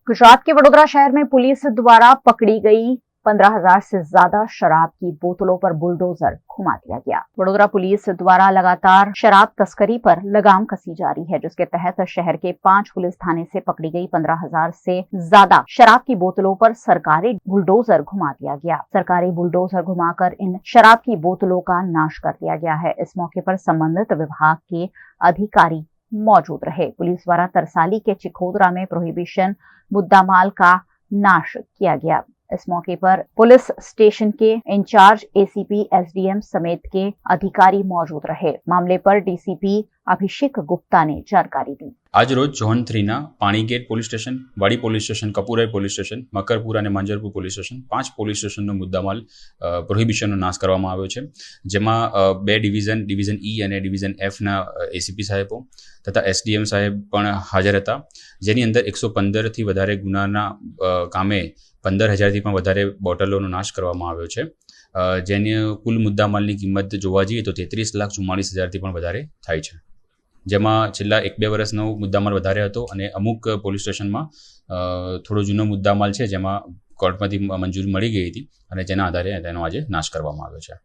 गुजरात के वडोदरा शहर में पुलिस द्वारा पकड़ी गई 15,000 से ज्यादा शराब की बोतलों पर बुलडोजर घुमा दिया गया। वडोदरा पुलिस द्वारा लगातार शराब तस्करी पर लगाम कसी जा रही है, जिसके तहत शहर के 5 पुलिस थाने से पकड़ी गई 15,000 से ज्यादा शराब की बोतलों पर सरकारी बुलडोजर घुमा दिया गया। सरकारी बुलडोजर घुमाकर इन शराब की बोतलों का नाश कर दिया गया है। इस मौके पर संबंधित विभाग के अधिकारी मौजूद रहे। पुलिस द्वारा तरसाली के चिखोदरा में प्रोहिबिशन मुद्दामाल का नाश किया गया। इस मौके पर पुलिस स्टेशन के इंचार्ज एसीपी एसडीएम समेत के अधिकारी मौजूद रहे। मामले पर डीसीपी अभिषेक गुप्ता ने जानकारी दी। आज रोज ઝોન 3 પાણીગેટ પોલીસ સ્ટેશન, વાડી police station, Kapurai police station, Makarpura અને માંજરપુર પોલીસ સ્ટેશન 5 પોલીસ સ્ટેશનનો મુદ્દામાલ પ્રોહિબિશનનો નાશ કરવામાં આવ્યો છે, જેમાં 2 ડિવિઝન ઈ અને ડિવિઝન એફના એસીપી સાહેબો તથા એસડીએમ સાહેબ પણ હાજર હતા, જેની અંદર 115થી વધારે ગુનાના કામે 15,000થી પણ વધારે બોટલોનો નાશ કરવામાં આવ્યો છે, જેની કુલ મુદ્દામાલની કિંમત જોવા જઈએ તો 33,44,000થી પણ વધારે થાય છે, જેમાં છેલ્લા 1-2 વર્ષનો મુદ્દામાલ વધારે હતો અને અમુક પોલીસ સ્ટેશનમાં થોડો જૂનો મુદ્દામાલ છે, જેમાં કોર્ટમાંથી મંજૂરી મળી ગઈ હતી અને જેના આધારે તેનો આજે નાશ કરવામાં આવ્યો છે।